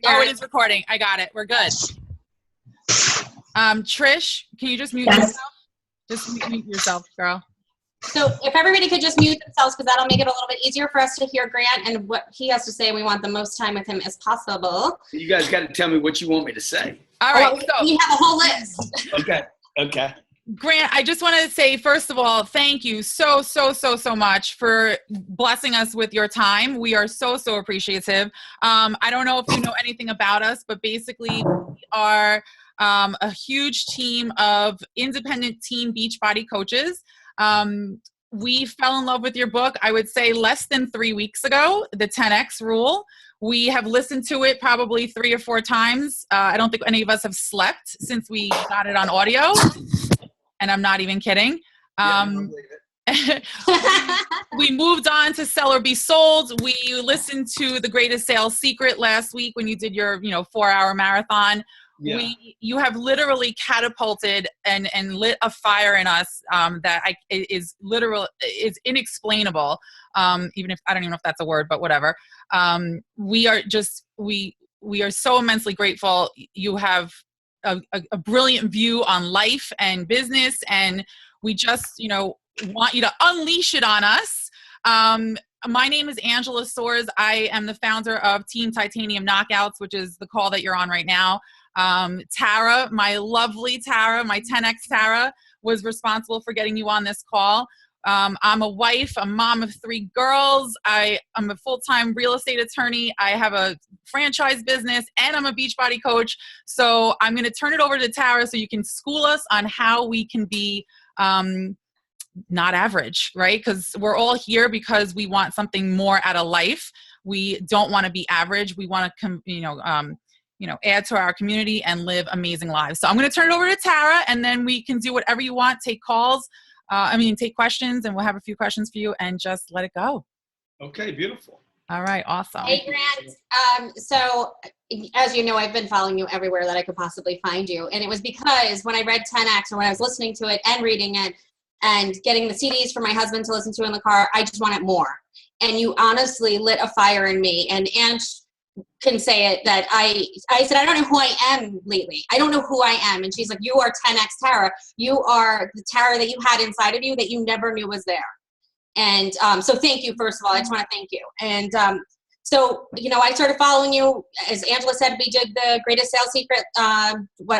Oh, it is recording. I got it. We're good. Trish, can you just mute yourself? Just mute yourself, girl. So if everybody could just mute themselves, because that'll make it a little bit easier for us to hear Grant and what he has to say. We want the most time with him as possible. You guys got to tell me what you want me to say. All right. So we have a whole list. Okay. Grant, I just want to say, first of all, thank you so much for blessing us with your time. We are so appreciative. I don't know if you know anything about us, but basically we are a huge team of independent team Beachbody coaches. We fell in love with your book, I would say less than 3 weeks ago, the 10X rule. We have listened to it probably 3 or 4 times. I don't think any of us have slept since we got it on audio. And I'm not even kidding. We moved on to Sell or Be Sold. We listened to The Greatest Sales Secret last week when you did your 4-hour marathon. Yeah. You have literally catapulted and lit a fire in us that is inexplainable. Even if I don't even know if that's a word, but whatever. We are so immensely grateful. You have a brilliant view on life and business, and we just want you to unleash it on us. My name is Angela Soares. I am the founder of Team Titanium Knockouts, which is the call that you're on right now. Tara, my lovely Tara, my 10X Tara, was responsible for getting you on this call. I'm a wife, a mom of 3 girls. I'm a full-time real estate attorney. I have a franchise business, and I'm a Beachbody coach. So I'm going to turn it over to Tara so you can school us on how we can be not average, right? Because we're all here because we want something more out of life. We don't want to be average. We want to add to our community and live amazing lives. So I'm going to turn it over to Tara, and then we can do whatever you want. Take calls. Take questions, and we'll have a few questions for you, and just let it go. Okay, beautiful. All right, awesome. Hey, Grant. So, as you know, I've been following you everywhere that I could possibly find you. And it was because when I read 10X, or when I was listening to it and reading it and getting the CDs for my husband to listen to in the car, I just wanted more. And you honestly lit a fire in me. And Ange can say it, that I said, I don't know who I am lately. I don't know who I am. And she's like, you are 10X Tara. You are the Tara that you had inside of you that you never knew was there. And so thank you, first of all. I just want to thank you. And so, I started following you. As Angela said, we did the Greatest Sales Secret,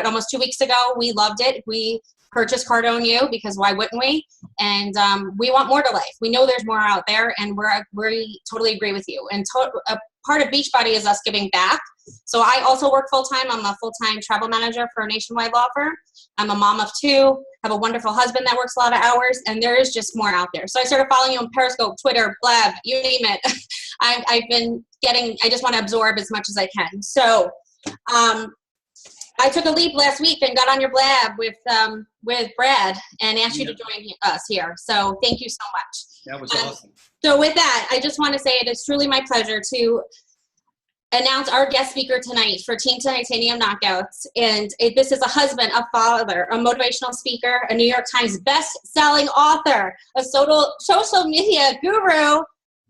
almost 2 weeks ago. We loved it. We purchased Cardone U, because why wouldn't we? And we want more to life. We know there's more out there, and we totally agree with you. And a part of Beachbody is us giving back. So I also work full-time. I'm a full-time travel manager for a nationwide law firm. I'm a mom of 2, have a wonderful husband that works a lot of hours, and there is just more out there. So I started following you on Periscope, Twitter, Blab, you name it. I just want to absorb as much as I can. So I took a leap last week and got on your Blab with Brad and asked you to join us here. So thank you so much. That was awesome. So with that, I just want to say it is truly my pleasure to announce our guest speaker tonight for Team Titanium Knockouts. And this is a husband, a father, a motivational speaker, a New York Times best-selling author, a social media guru,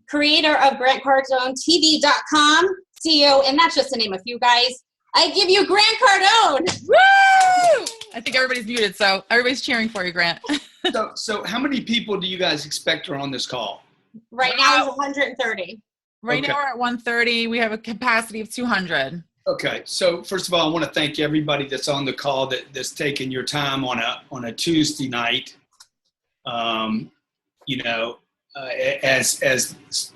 creator of GrantCardoneTV.com, CEO, and that's just to name a few, guys. I give you Grant Cardone. Woo! I think everybody's muted, so everybody's cheering for you, Grant. So how many people do you guys expect are on this call? Right now it's 130. Right now we're at 130. We have a capacity of 200. Okay. So first of all, I want to thank everybody that's on the call that's taking your time on a Tuesday night. As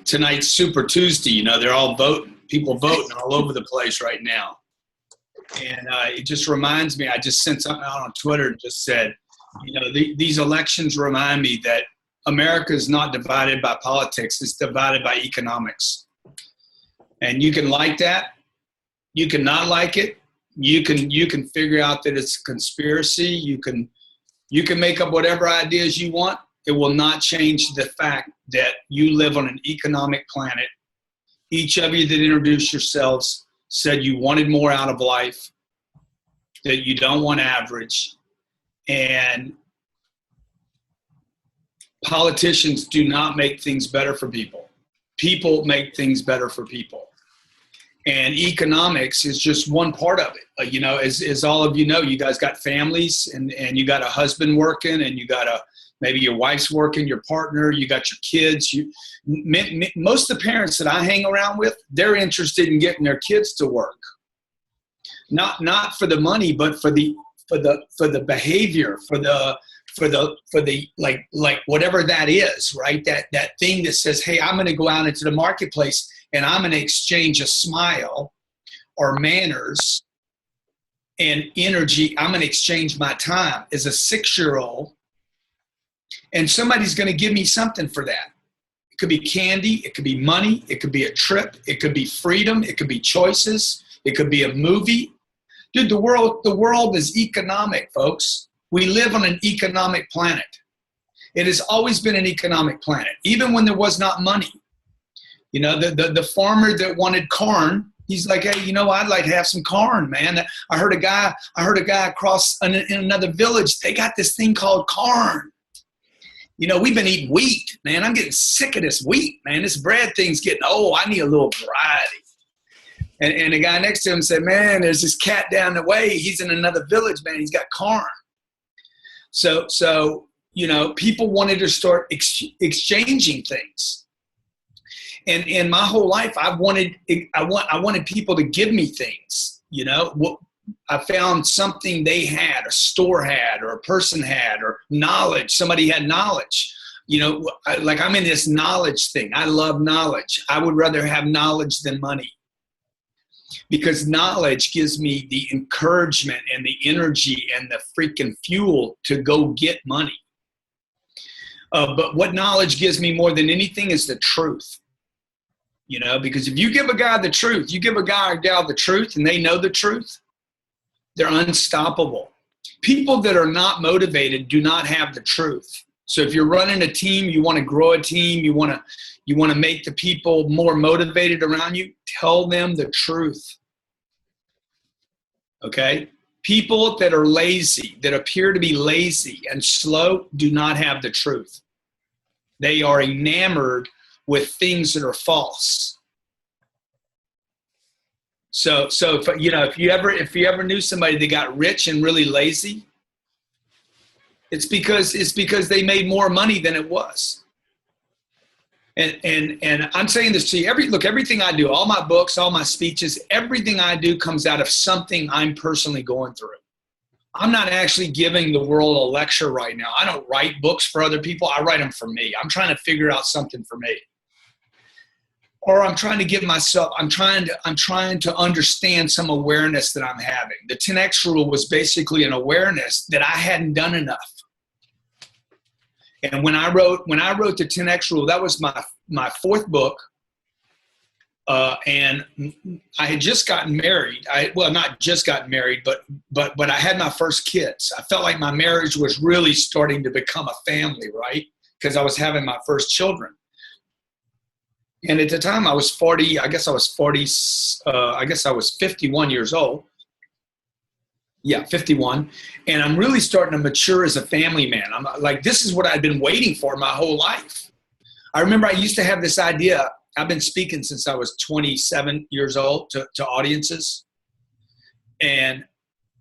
tonight's Super Tuesday, they're all voting. People voting all over the place right now. And it just reminds me, I just sent something out on Twitter and just said, these elections remind me that America is not divided by politics. It's divided by economics. And you can like that. You can not like it. You can figure out that it's a conspiracy. You can make up whatever ideas you want. It will not change the fact that you live on an economic planet. Each of you that introduced yourselves said you wanted more out of life, that you don't want average. And politicians do not make things better for people. People make things better for people. And economics is just one part of it. You know, as all of you know, you guys got families, and you got a husband working, and you got maybe your wife's working, your partner, you got your kids. Most of the parents that I hang around with, they're interested in getting their kids to work. Not for the money, but for the behavior, for the like whatever that is, right? That thing that says, hey, I'm going to go out into the marketplace and I'm going to exchange a smile or manners and energy. I'm going to exchange my time as a 6-year-old, and somebody's going to give me something for that. It could be candy, it could be money, it could be a trip, it could be freedom, it could be choices, it could be a movie. Dude, the world is economic, folks. We live on an economic planet. It has always been an economic planet, even when there was not money. You know, the farmer that wanted corn, he's like, hey, you know, I'd like to have some corn, man. I heard a guy across in another village, they got this thing called corn. You know, we've been eating wheat, man. I'm getting sick of this wheat, man. This bread thing's getting old. I need a little variety. And the guy next to him said, man, there's this cat down the way. He's in another village, man. He's got corn. So you know, people wanted to start exchanging things. And my whole life, I wanted people to give me things. You know, I found something they had, a store had, or a person had, or knowledge. Somebody had knowledge. You know, I'm in this knowledge thing. I love knowledge. I would rather have knowledge than money, because knowledge gives me the encouragement and the energy and the freaking fuel to go get money. But what knowledge gives me more than anything is the truth. You know, because if you give a guy the truth, you give a guy or gal the truth, and they know the truth, they're unstoppable. People that are not motivated do not have the truth. So if you're running a team, you want to grow a team, you want to make the people more motivated around you, tell them the truth. Okay? People that are lazy, that appear to be lazy and slow, do not have the truth. They are enamored with things that are false. So if you ever knew somebody that got rich and really lazy, it's because they made more money than it was. And I'm saying this to you, everything I do, all my books, all my speeches, everything I do comes out of something I'm personally going through. I'm not actually giving the world a lecture right now. I don't write books for other people. I write them for me. I'm trying to figure out something for me. Or I'm trying to give myself, I'm trying to understand some awareness that I'm having. The 10X rule was basically an awareness that I hadn't done enough. And when I wrote the 10X rule, that was my fourth book. And I had just gotten married. Not just gotten married, but I had my first kids. I felt like my marriage was really starting to become a family, right? Because I was having my first children. And at the time I was 40, I guess I was 51 years old. Yeah, 51. And I'm really starting to mature as a family man. I'm like, this is what I've been waiting for my whole life. I remember I used to have this idea. I've been speaking since I was 27 years old to audiences. And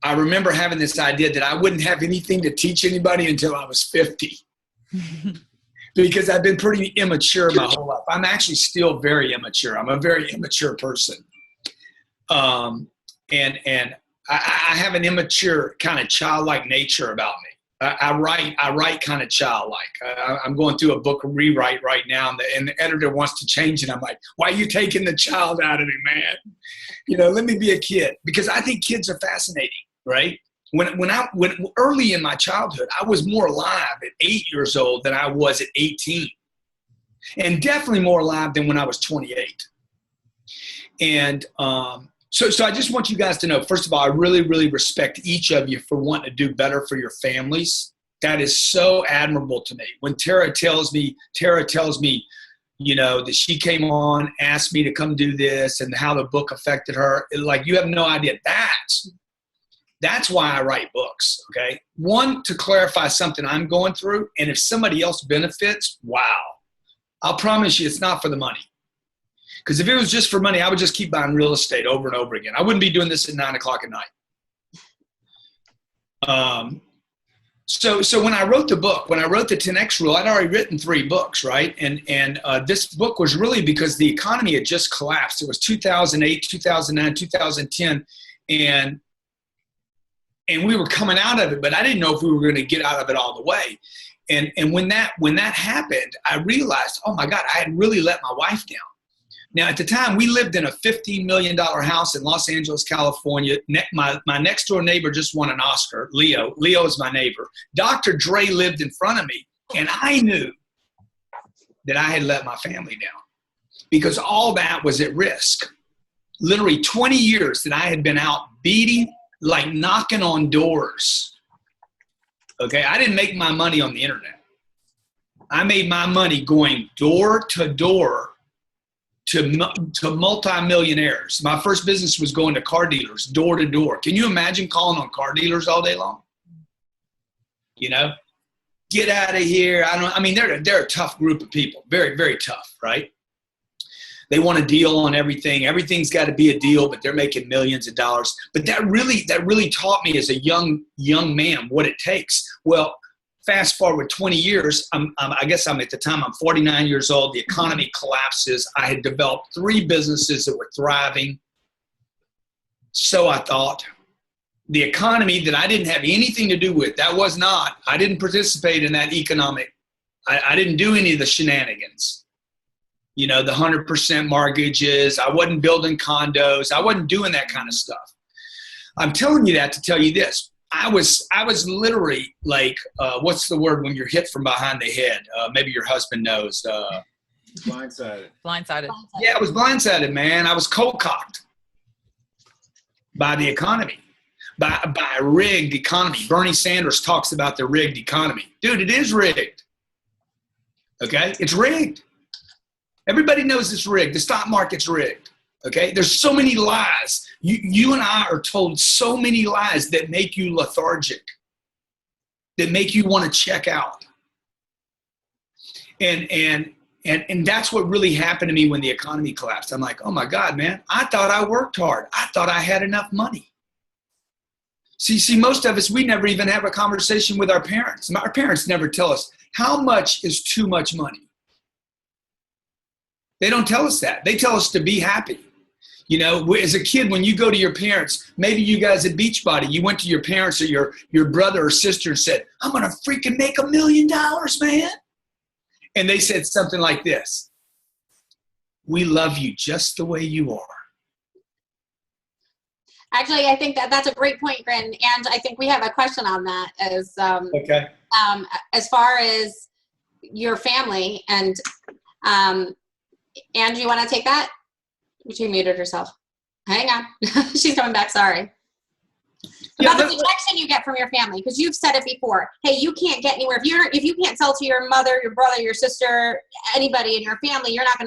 I remember having this idea that I wouldn't have anything to teach anybody until I was 50. Because I've been pretty immature my whole life. I'm actually still very immature. I'm a very immature person. And I have an immature kind of childlike nature about me. I write kind of childlike. I'm going through a book rewrite right now, and the editor wants to change it. I'm like, why are you taking the child out of me, man? You know, let me be a kid, because I think kids are fascinating, right? When early in my childhood, I was more alive at 8 years old than I was at 18, and definitely more alive than when I was 28. And so I just want you guys to know, first of all, I really, really respect each of you for wanting to do better for your families. That is so admirable to me. When Tara tells me, you know, that she came on, asked me to come do this, and how the book affected her, like, you have no idea. That's why I write books, okay? One, to clarify something I'm going through, and if somebody else benefits, wow. I'll promise you it's not for the money. Because if it was just for money, I would just keep buying real estate over and over again. I wouldn't be doing this at 9 o'clock at night. So when I wrote the book, when I wrote the 10X rule, I'd already written 3 books, right? And this book was really because the economy had just collapsed. It was 2008, 2009, 2010, and we were coming out of it, but I didn't know if we were going to get out of it all the way. And when that happened, I realized, oh my God, I had really let my wife down. Now, at the time, we lived in a $15 million house in Los Angeles, California. My next door neighbor just won an Oscar, Leo. Leo is my neighbor. Dr. Dre lived in front of me, and I knew that I had let my family down because all that was at risk. Literally 20 years that I had been out beating, like knocking on doors. Okay, I didn't make my money on the internet. I made my money going door to door to multimillionaires. My first business was going to car dealers, door to door. Can you imagine calling on car dealers all day long? You know, get out of here. They're a tough group of people. Very, very tough, right? They want a deal on everything. Everything's got to be a deal, but they're making millions of dollars. But that really taught me as a young man what it takes. Well, fast forward 20 years, I guess I'm 49 years old. The economy collapses. I had developed 3 businesses that were thriving. So I thought, the economy that I didn't have anything to do with, I didn't participate in that economic. I didn't do any of the shenanigans. You know, the 100% mortgages. I wasn't building condos. I wasn't doing that kind of stuff. I'm telling you that to tell you this. I was literally like, what's the word when you're hit from behind the head? Maybe your husband knows. Blindsided. Blindsided. Yeah, I was blindsided, man. I was cold-cocked by the economy, by a rigged economy. Bernie Sanders talks about the rigged economy. Dude, it is rigged. Okay? It's rigged. Everybody knows it's rigged. The stock market's rigged. Okay? There's so many lies. You and I are told so many lies that make you lethargic, that make you want to check out. And that's what really happened to me when the economy collapsed. I'm like, oh my God, man, I thought I worked hard. I thought I had enough money. See, most of us, we never even have a conversation with our parents. Our parents never tell us how much is too much money. They don't tell us that. They tell us to be happy. You know, as a kid, when you go to your parents, maybe you guys at Beachbody, you went to your parents or your brother or sister and said, I'm going to freaking make $1 million, man. And they said something like this: we love you just the way you are. Actually, I think that's a great point, Grin. And I think we have a question on that Okay. As far as your family and Andrew, you want to take that? She muted herself. Hang on. She's coming back. Sorry. Yeah, about the protection you get from your family, because you've said it before. Hey, you can't get anywhere if you can't sell to your mother, your brother, your sister, anybody in your family. You're not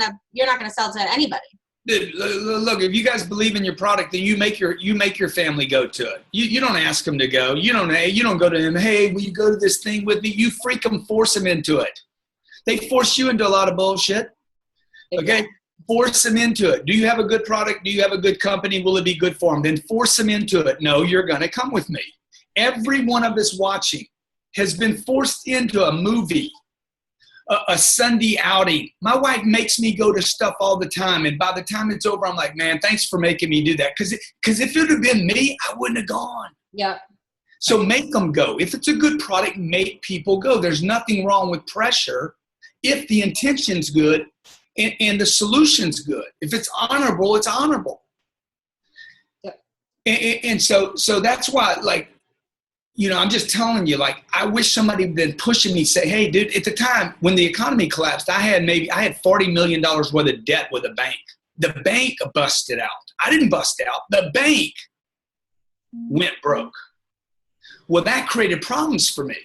gonna sell to anybody. Dude, look, if you guys believe in your product, then you make your family go to it. You don't ask them to go. You don't go to them. Hey, will you go to this thing with me? You freaking force them into it. They force you into a lot of bullshit. Okay. Force them into it. Do you have a good product? Do you have a good company? Will it be good for them? Then force them into it. No, you're going to come with me. Every one of us watching has been forced into a movie, a Sunday outing. My wife makes me go to stuff all the time. And by the time it's over, I'm like, man, thanks for making me do that. Because if it had been me, I wouldn't have gone. Yeah. So make them go. If it's a good product, make people go. There's nothing wrong with pressure if the intention's good. And the solution's good. If it's honorable, it's honorable. Yep. And so that's why, like, you know, I'm just telling you, like, I wish somebody had been pushing me, say, hey, dude, at the time when the economy collapsed, I had $40 million worth of debt with a bank. The bank busted out. I didn't bust out. The bank went broke. Well, that created problems for me.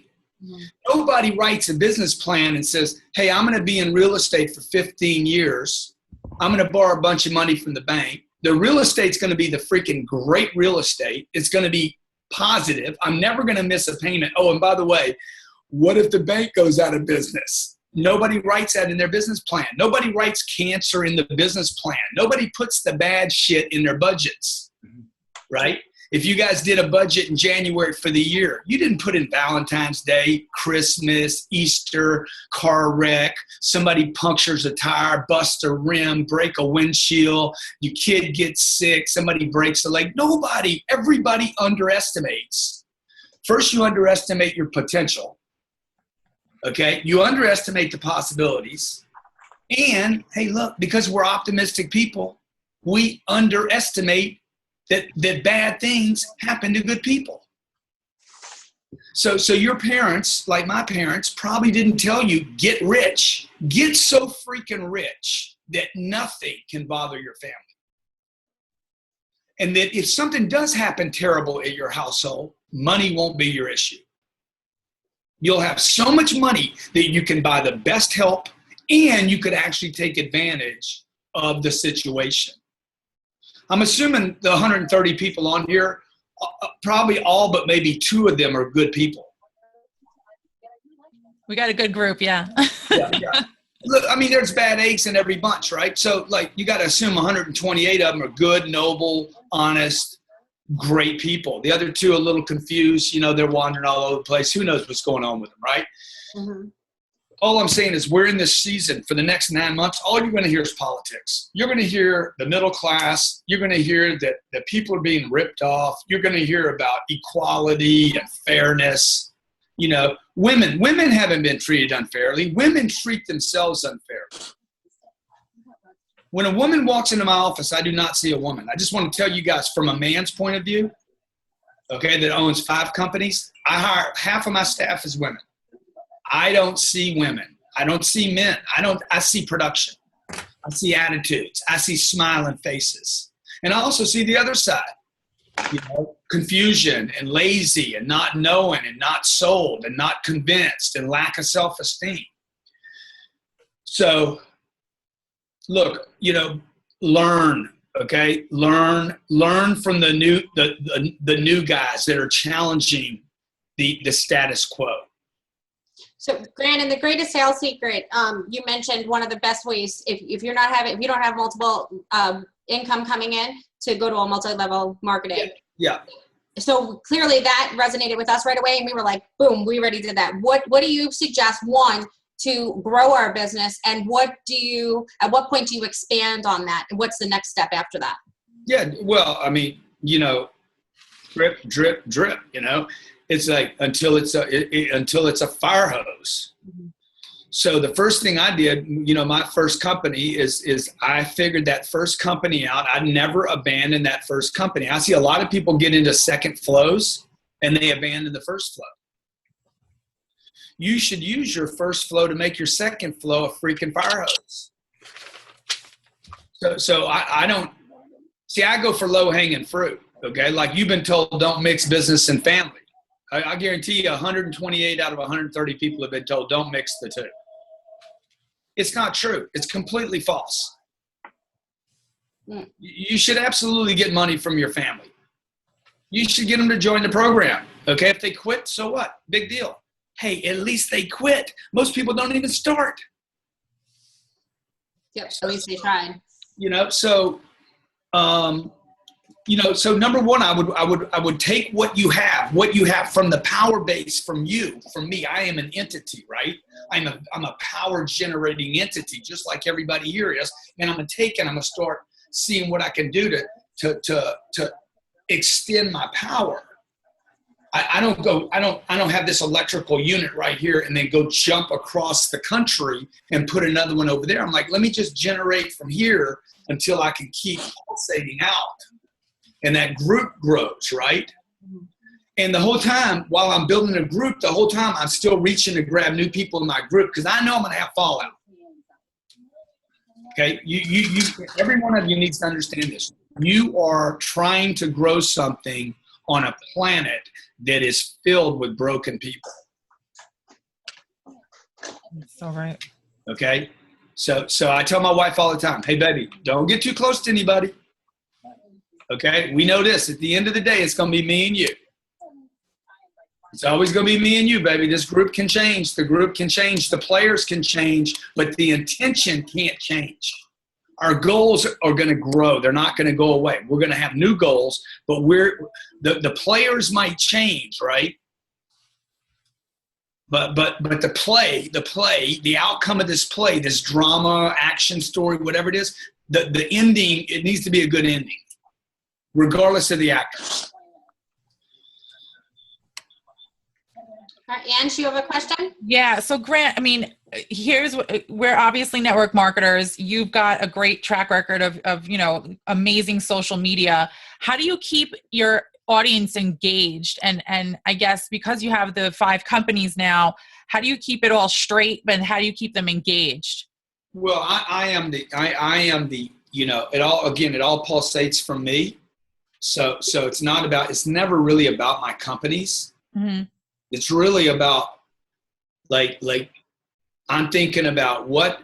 Nobody writes a business plan and says, hey, I'm going to be in real estate for 15 years. I'm going to borrow a bunch of money from the bank. The real estate's going to be the freaking great real estate. It's going to be positive. I'm never going to miss a payment. Oh, and by the way, what if the bank goes out of business? Nobody writes that in their business plan. Nobody writes cancer in the business plan. Nobody puts the bad shit in their budgets, right? If you guys did a budget in January for the year, you didn't put in Valentine's Day, Christmas, Easter, car wreck, somebody punctures a tire, busts a rim, break a windshield, your kid gets sick, somebody breaks a leg. Nobody, everybody underestimates. First, you underestimate your potential. Okay? You underestimate the possibilities. And, hey, look, because we're optimistic people, we underestimate that bad things happen to good people. So your parents, like my parents, probably didn't tell you, get rich. Get so freaking rich that nothing can bother your family. And that if something does happen terrible at your household, money won't be your issue. You'll have so much money that you can buy the best help and you could actually take advantage of the situation. I'm assuming the 130 people on here, probably all but maybe 2 of them are good people. We got a good group, yeah. Yeah. Look, I mean, there's bad eggs in every bunch, right? So, like, you got to assume 128 of them are good, noble, honest, great people. The other 2 are a little confused. You know, they're wandering all over the place. Who knows what's going on with them, right? Mm-hmm. All I'm saying is we're in this season for the next 9 months. All you're going to hear is politics. You're going to hear the middle class. You're going to hear that people are being ripped off. You're going to hear about equality and fairness. You know, women haven't been treated unfairly. Women treat themselves unfairly. When a woman walks into my office, I do not see a woman. I just want to tell you guys from a man's point of view, okay, that owns 5 companies, I hire half of my staff as women. I don't see women. I don't see men. I see production. I see attitudes. I see smiling faces. And I also see the other side, you know, confusion and lazy and not knowing and not sold and not convinced and lack of self-esteem. So, look, you know, learn, okay? Learn from the new guys that are challenging the status quo. So, Grant, in the greatest sales secret, you mentioned one of the best ways if you don't have multiple income coming in, to go to a multi-level marketing. Yeah. So clearly that resonated with us right away, and we were like, boom, we already did that. What do you suggest, one, to grow our business, and at what point do you expand on that? And what's the next step after that? Yeah, well, I mean, you know, drip, drip, drip, you know. It's like until it's a fire hose. Mm-hmm. So the first thing I did, you know, my first company is I figured that first company out. I never abandoned that first company. I see a lot of people get into second flows and they abandon the first flow. You should use your first flow to make your second flow a freaking fire hose. So I don't see. I go for low hanging fruit. Okay, like you've been told, don't mix business and family. I guarantee you 128 out of 130 people have been told don't mix the 2. It's not true. It's completely false. You should absolutely get money from your family. You should get them to join the program. Okay, if they quit, so what? Big deal. Hey, at least they quit. Most people don't even start. Yep, at least they tried. You know, so so number one, I would take what you have from the power base, from me. I am an entity, right? I'm a power generating entity, just like everybody here is. And I'm gonna start seeing what I can do to extend my power. I don't have this electrical unit right here and then go jump across the country and put another one over there. I'm like, let me just generate from here until I can keep pulsating out. And that group grows, right? And the whole time, while I'm building a group, the whole time I'm still reaching to grab new people in my group because I know I'm going to have fallout. Okay? Every one of you needs to understand this. You are trying to grow something on a planet that is filled with broken people. That's so right. Okay? So I tell my wife all the time, hey, baby, don't get too close to anybody. Okay, we know this. At the end of the day, it's going to be me and you. It's always going to be me and you, baby. This group can change. The group can change. The players can change, but the intention can't change. Our goals are going to grow. They're not going to go away. We're going to have new goals, but the players might change, right? But the outcome of this play, this drama, action story, whatever it is, the ending, it needs to be a good ending, regardless of the actors. All right, Ange, you have a question? Yeah. So Grant, I mean, we're obviously network marketers. You've got a great track record of amazing social media. How do you keep your audience engaged? And I guess because you have the 5 companies now, how do you keep it all straight, and how do you keep them engaged? Well, I am the, it all pulsates from me. So it's never really about my companies. Mm-hmm. It's really about like I'm thinking about what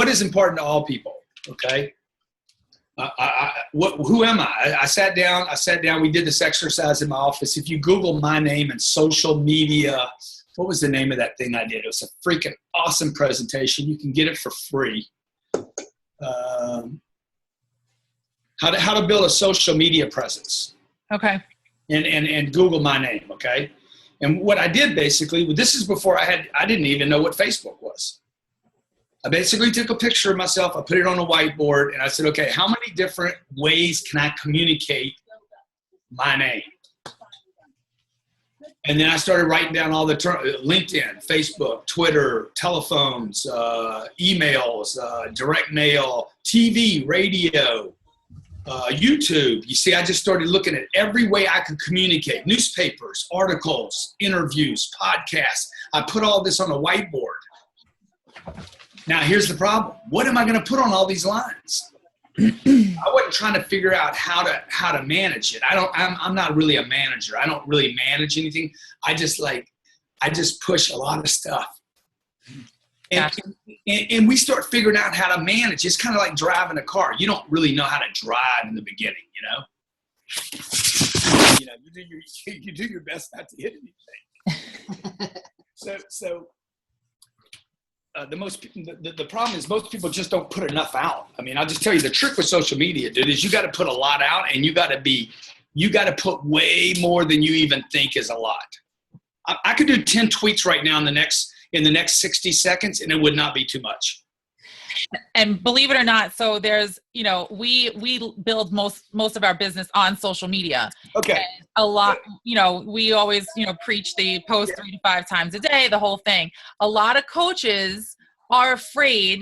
is important to all people. Okay. Who am I? I sat down. We did this exercise in my office. If you Google my name and social media, what was the name of that thing I did? It was a freaking awesome presentation. You can get it for free. How to build a social media presence. Okay. And Google my name. Okay. And what I did basically, this is before I didn't even know what Facebook was. I basically took a picture of myself, I put it on a whiteboard, and I said, okay, how many different ways can I communicate my name? And then I started writing down all the LinkedIn, Facebook, Twitter, telephones, emails, direct mail, TV, radio, YouTube. You see, I just started looking at every way I could communicate. Newspapers, articles, interviews, podcasts. I put all this on a whiteboard. Now, here's the problem. What am I going to put on all these lines? I wasn't trying to figure out how to manage it. I'm not really a manager. I don't really manage anything. I just push a lot of stuff. And we start figuring out how to manage. It's kind of like driving a car. You don't really know how to drive in the beginning, you do your best not to hit anything. The problem is most people just don't put enough out. I mean, I'll just tell you the trick with social media, dude, is you got to put a lot out, and you got to put way more than you even think is a lot. I could do 10 tweets right now in the next 60 seconds, and it would not be too much. And believe it or not, so there's, we build most of our business on social media. Okay. And a lot, we always, preach the post 3 to 5 times a day, the whole thing. A lot of coaches are afraid,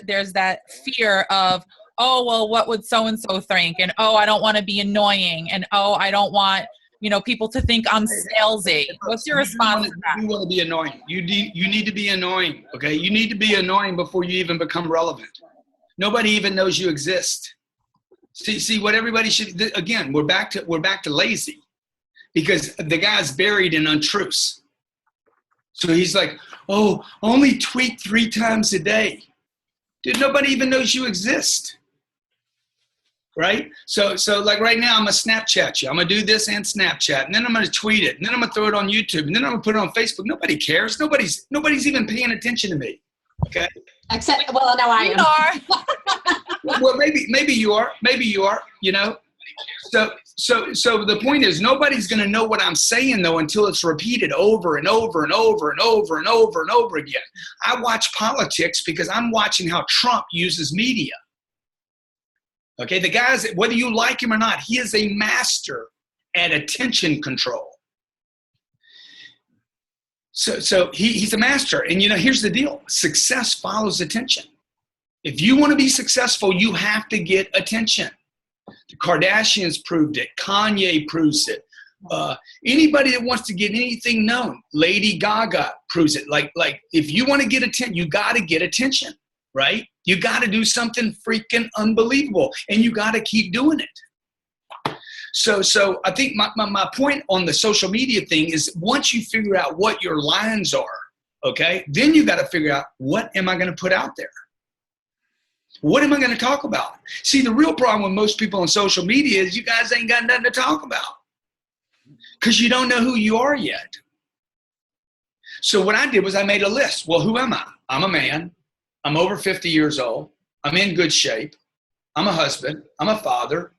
there's that fear of, oh, well, what would so-and-so think? And, oh, I don't want to be annoying. And, oh, I don't want, people to think I'm salesy. What's your response to that? You want to be annoying. You need to be annoying, okay? You need to be annoying before you even become relevant. Nobody even knows you exist. See what everybody should, again, we're back to lazy, because the guy's buried in untruths. So he's like, oh, only tweet 3 times a day. Dude, nobody even knows you exist. Right? So like right now, I'm going to Snapchat you. I'm going to do this and Snapchat, and then I'm going to tweet it, and then I'm going to throw it on YouTube, and then I'm going to put it on Facebook. Nobody cares. Nobody's even paying attention to me. Okay? Except, well, no, I am. Well, maybe you are. Maybe you are, So the point is, nobody's going to know what I'm saying, though, until it's repeated over and over and over and over and over and over again. I watch politics because I'm watching how Trump uses media. Okay, the guys, whether you like him or not, he is a master at attention control. So he's a master. And, here's the deal. Success follows attention. If you want to be successful, you have to get attention. The Kardashians proved it. Kanye proves it. Anybody that wants to get anything known, Lady Gaga proves it. Like if you want to get attention, you got to get attention, right? You got to do something freaking unbelievable, and you got to keep doing it. So I think my point on the social media thing is, once you figure out what your lines are, okay, then you got to figure out, what am I going to put out there? What am I going to talk about? See, the real problem with most people on social media is you guys ain't got nothing to talk about. because you don't know who you are yet. So what I did was I made a list. Well, who am I? I'm a man. I'm over 50 years old. I'm in good shape. I'm a husband. I'm a father.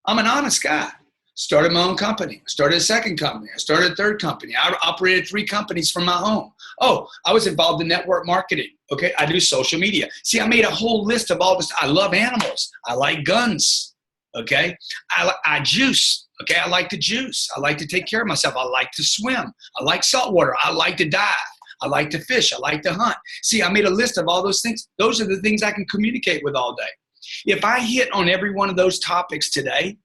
I'm an honest guy. Started my own company. Started a second company. I started a third company. I operated 3 companies from my home. Oh, I was involved in network marketing. Okay, I do social media. See, I made a whole list of all this. I love animals. I like guns. Okay, I juice. Okay, I like to juice. I like to take care of myself. I like to swim. I like salt water. I like to dive. I like to fish. I like to hunt. See, I made a list of all those things. Those are the things I can communicate with all day. If I hit on every one of those topics today,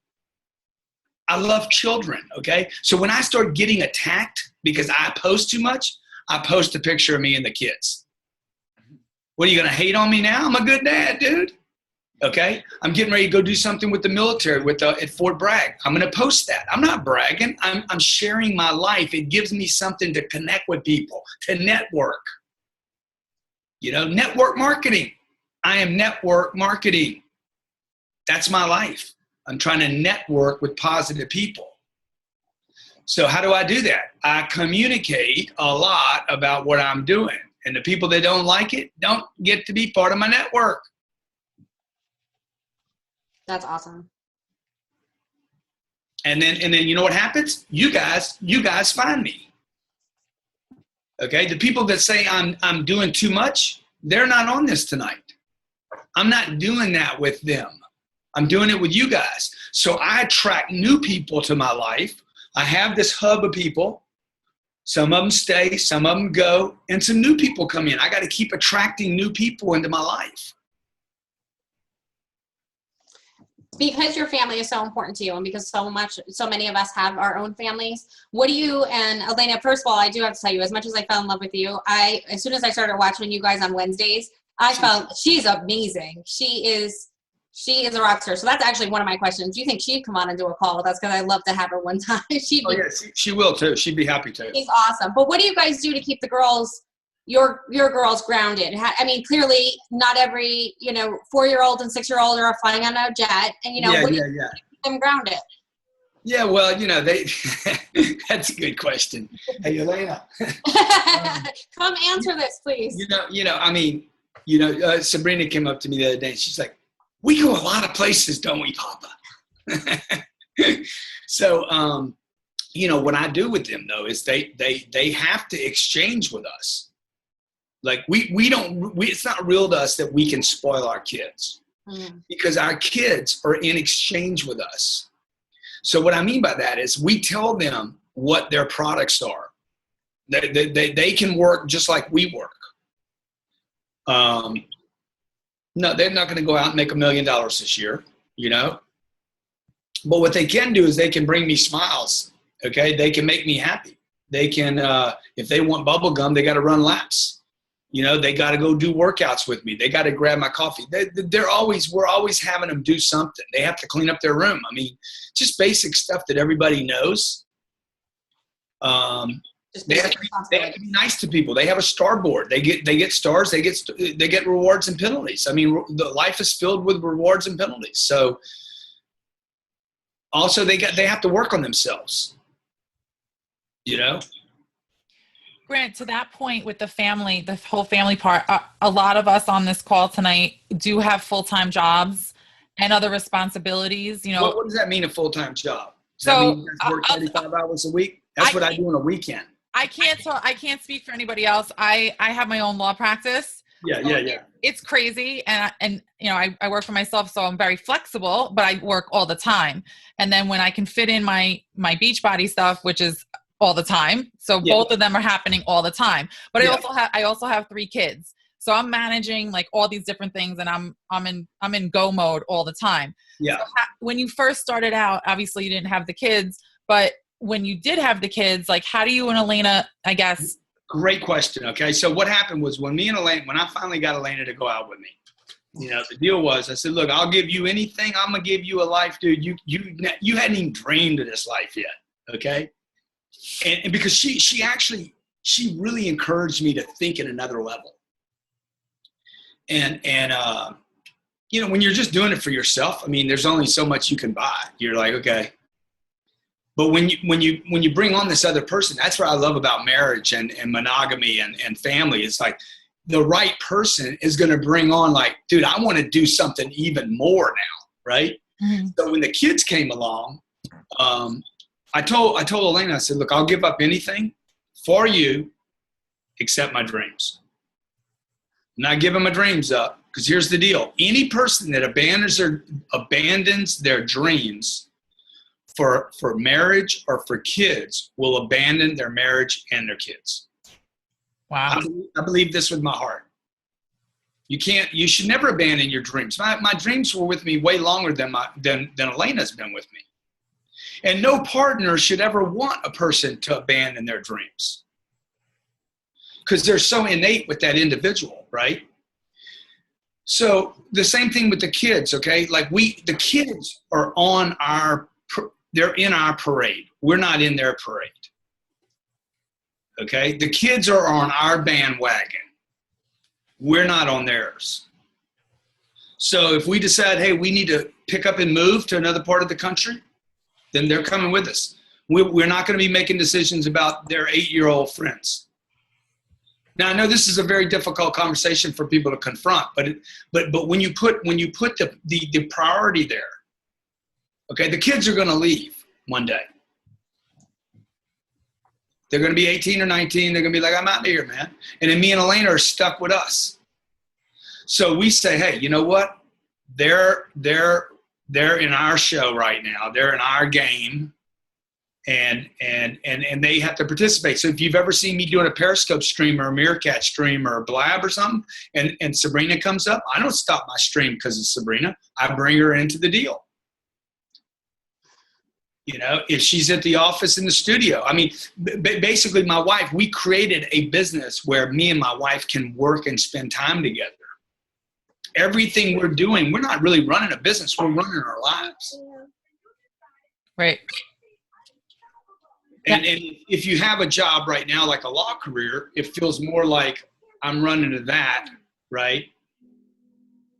I love children, okay? So when I start getting attacked because I post too much, I post a picture of me and the kids. What, are you going to hate on me now? I'm a good dad, dude. Okay? I'm getting ready to go do something with the military at Fort Bragg. I'm going to post that. I'm not bragging. I'm sharing my life. It gives me something to connect with people, to network. You know, network marketing. I am network marketing. That's my life. I'm trying to network with positive people. So how do I do that? I communicate a lot about what I'm doing. And the people that don't like it don't get to be part of my network. That's awesome. And then you know what happens? You guys find me. Okay? The people that say I'm doing too much, they're not on this tonight. I'm not doing that with them. I'm doing it with you guys. So I attract new people to my life. I have this hub of people. Some of them stay, some of them go, and some new people come in. I got to keep attracting new people into my life. Because your family is so important to you, and because so many of us have our own families, what do you, and Elena, first of all, I do have to tell you, as much as I fell in love with you, as soon as I started watching you guys on Wednesdays, I felt she's amazing. She is a rock star. So that's actually one of my questions. Do you think she'd come on and do a call with us? Because I'd love to have her one time. She will too. She'd be happy to. She's awesome. But what do you guys do to keep the girls, your girls, grounded? I mean, clearly not every 4-year-old and 6-year-old are flying on a jet, and what do you do to keep them grounded? Yeah, well, they that's a good question. Hey, Elena. Come answer this, please. Sabrina came up to me the other day and she's like, we go a lot of places, don't we, Papa? So, what I do with them though is they have to exchange with us. Like it's not real to us that we can spoil our kids because our kids are in exchange with us. So what I mean by that is we tell them what their products are. They can work just like we work. No, they're not going to go out and make $1 million this year, But what they can do is they can bring me smiles, okay? They can make me happy. They can, if they want bubble gum, they got to run laps. They got to go do workouts with me. They got to grab my coffee. We're always having them do something. They have to clean up their room. I mean, just basic stuff that everybody knows. They have to be nice to people. They have a star board. They get stars. They get rewards and penalties. I mean, the life is filled with rewards and penalties. So also they have to work on themselves. Grant, to that point with the family, the whole family part, a lot of us on this call tonight do have full-time jobs and other responsibilities. What does that mean, a full-time job? Does that mean you guys work 35 hours a week? That's what I do on a weekend. I can't speak for anybody else. I have my own law practice. Yeah. It's crazy. And I work for myself, so I'm very flexible, but I work all the time. And then when I can fit in my Beachbody stuff, which is all the time. So both of them are happening all the time, but I also have 3 kids. So I'm managing like all these different things, and I'm in go mode all the time. Yeah. So when you first started out, obviously you didn't have the kids, but when you did have the kids, like how do you and Elena, I guess? Great question. Okay. So what happened was when I finally got Elena to go out with me, the deal was, I said, look, I'll give you anything. I'm going to give you a life, dude. You hadn't even dreamed of this life yet. Okay. And because she really encouraged me to think at another level. And when you're just doing it for yourself, I mean, there's only so much you can buy. You're like, okay. But when you bring on this other person, that's what I love about marriage and monogamy and family. It's like the right person is going to bring on like, dude, I want to do something even more now, right? Mm-hmm. So when the kids came along, I told Elena, I said, look, I'll give up anything for you except my dreams. I'm not giving my dreams up, because here's the deal. Any person that abandons their dreams for marriage or for kids will abandon their marriage and their kids. Wow. I believe this with my heart. You should never abandon your dreams. My dreams were with me way longer than Elena's been with me. And no partner should ever want a person to abandon their dreams, because they're so innate with that individual, right? So the same thing with the kids, okay? Like the kids are they're in our parade. We're not in their parade, okay? The kids are on our bandwagon. We're not on theirs. So if we decide, hey, we need to pick up and move to another part of the country, then they're coming with us. We're not going to be making decisions about their 8-year-old friends. Now, I know this is a very difficult conversation for people to confront, but when you put the priority there, okay, the kids are going to leave one day. They're going to be 18 or 19. They're going to be like, I'm out of here, man. And then me and Elena are stuck with us. So we say, hey, you know what? They're in our show right now. They're in our game. And they have to participate. So if you've ever seen me doing a Periscope stream or a Meerkat stream or a Blab or something, and Sabrina comes up, I don't stop my stream because of Sabrina. I bring her into the deal. You know, if she's at the office in the studio, I mean, basically my wife, we created a business where me and my wife can work and spend time together. Everything we're doing, we're not really running a business. We're running our lives. Right. And if you have a job right now, like a law career, it feels more like I'm running to that, right?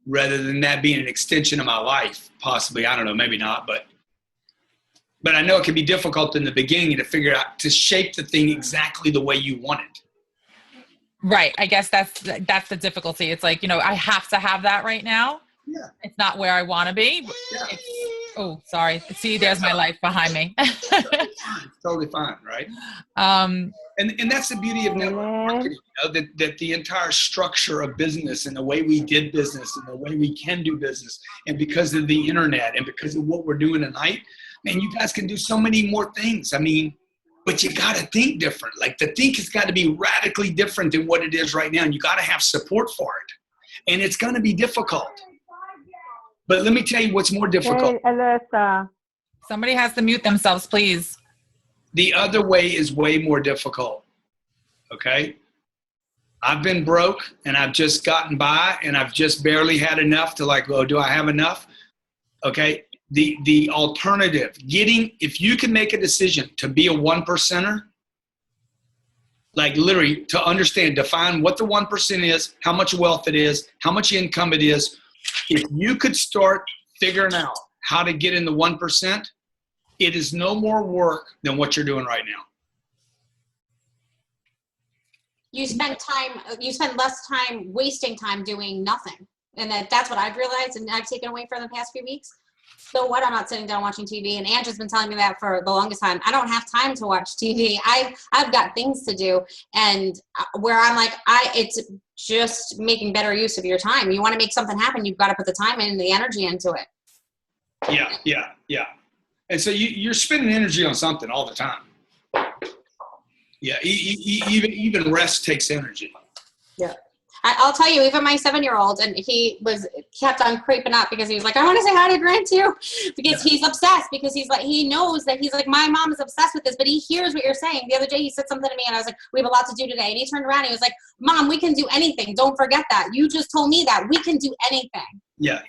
Rather than that being an extension of my life, possibly. I don't know, maybe not, but I know it can be difficult in the beginning to figure out, to shape the thing exactly the way you want it. Right. I guess that's the difficulty. It's like, I have to have that right now. Yeah. It's not where I want to be. Yeah. Oh, sorry. See, there's my life behind me. Totally fine, right? And that's the beauty of network marketing, that the entire structure of business and the way we did business and the way we can do business, and because of the internet and because of what we're doing tonight, man, you guys can do so many more things. I mean, but you got to think different. Like the think has got to be radically different than what it is right now. And you got to have support for it. And it's going to be difficult. But let me tell you what's more difficult. Hey, Alyssa. Somebody has to mute themselves, please. The other way is way more difficult. Okay? I've been broke and I've just gotten by and I've just barely had enough to like, oh, do I have enough? Okay? The alternative, if you can make a decision to be a 1%er, like literally to understand, define what the 1% is, how much wealth it is, how much income it is. If you could start figuring out how to get in the 1%, it is no more work than what you're doing right now. You spend less time wasting time doing nothing. And that's what I've realized and I've taken away from the past few weeks. So what? I'm not sitting down watching TV, and Angela's been telling me that for the longest time. I don't have time to watch TV. I've got things to do, and where I'm like, it's just making better use of your time. You want to make something happen, you've got to put the time in and the energy into it. Yeah. And so you're spending energy on something all the time. Yeah, even rest takes energy. Yeah. I'll tell you, even my 7-year-old, and he kept on creeping up because he was like, I want to say hi to Grant too, because he's obsessed, because he knows that he's like, my mom is obsessed with this, but he hears what you're saying. The other day he said something to me and I was like, we have a lot to do today. And he turned around and he was like, Mom, we can do anything. Don't forget that. You just told me that. We can do anything. Yeah.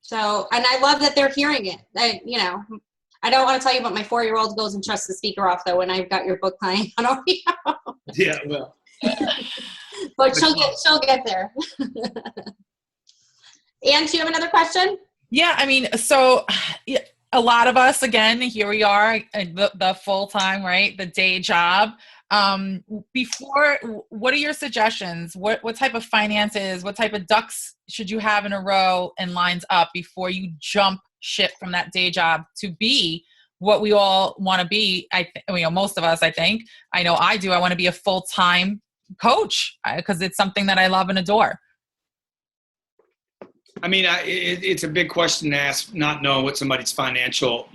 So, and I love that they're hearing it. I don't want to tell you about my 4-year-old goes and shuts the speaker off though when I've got your book playing on audio. Yeah, well. But she'll get there. Anne, do you have another question? Yeah, I mean, so a lot of us, again, here we are, the full-time, right? The day job. What are your suggestions? What type of finances, what type of ducks should you have in a row and lines up before you jump ship from that day job to be what we all want to be? Most of us, I think. I know I do. I want to be a full-time coach because it's something that I love and adore. I mean, it's a big question to ask, not knowing what somebody's financial,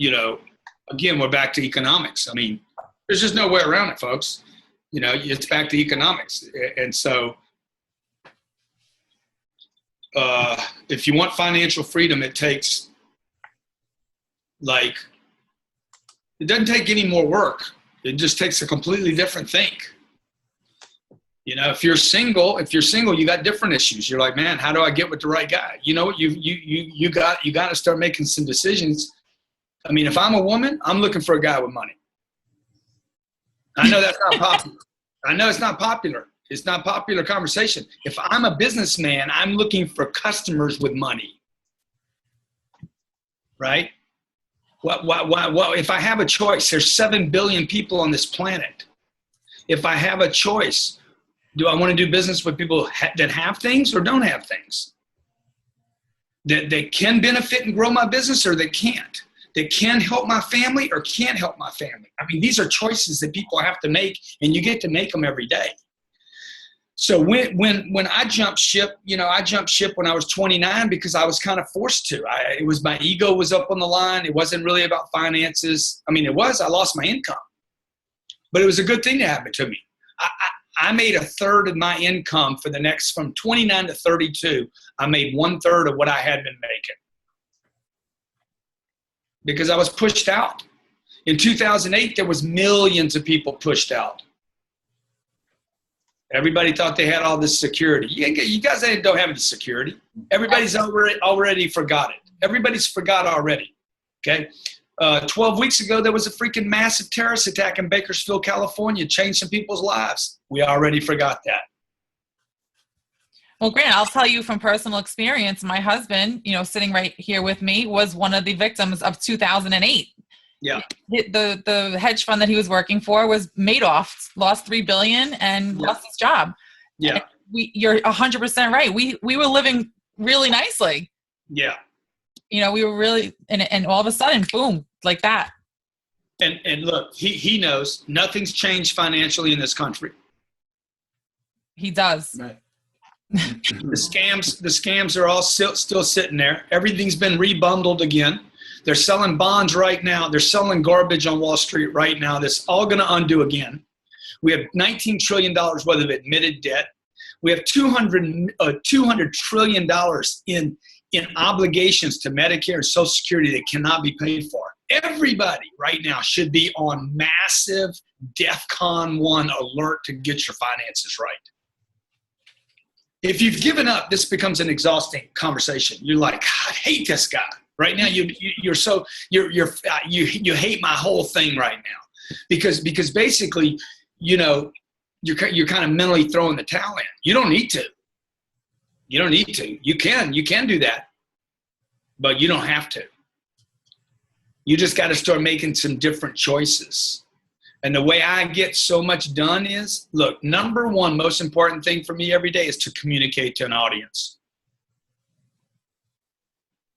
again, we're back to economics. I mean, there's just no way around it, folks. It's back to economics. And so if you want financial freedom, it takes it doesn't take any more work. It just takes a completely different thing. If you're single, you got different issues. You're like, man, how do I get with the right guy? You got to start making some decisions. I mean, if I'm a woman, I'm looking for a guy with money. I know that's not popular. I know it's not popular. It's not popular conversation. If I'm a businessman, I'm looking for customers with money. Right? What if I have a choice? There's 7 billion people on this planet. If I have a choice, do I want to do business with people that have things or don't have things? That can benefit and grow my business or that can't? That can help my family or can't help my family? I mean, these are choices that people have to make, and you get to make them every day. So when I jumped ship, I jumped ship when I was 29 because I was kind of forced to. My ego was up on the line. It wasn't really about finances. I mean, I lost my income, but it was a good thing to happen to me. I made a third of my income from 29 to 32. I made 1/3 of what I had been making because I was pushed out. In 2008, there was millions of people pushed out. Everybody thought they had all this security. You guys don't have any security. Everybody's already forgot it. Everybody's forgot already. Okay. 12 weeks ago, there was a freaking massive terrorist attack in Bakersfield, California, changed some people's lives. We already forgot that. Well, Grant, I'll tell you from personal experience, my husband, sitting right here with me, was one of the victims of 2008. Yeah. The hedge fund that he was working for was Madoff, lost $3 billion and lost his job. Yeah. You're 100% right. We were living really nicely. Yeah. We were really, and all of a sudden, boom, like that. And look, he knows nothing's changed financially in this country. He does. Right. The scams are all still sitting there. Everything's been rebundled again. They're selling bonds right now. They're selling garbage on Wall Street right now. That's all going to undo again. We have $19 trillion worth of admitted debt. We have $200 trillion in obligations to Medicare and Social Security that cannot be paid for. Everybody right now should be on massive DEFCON 1 alert to get your finances right. If you've given up, this becomes an exhausting conversation. You're like, I hate this guy. Right now, you hate my whole thing right now, because basically, you're kind of mentally throwing the towel in. You don't need to. You can do that, but you don't have to. You just got to start making some different choices. And the way I get so much done is, look, number one, most important thing for me every day is to communicate to an audience.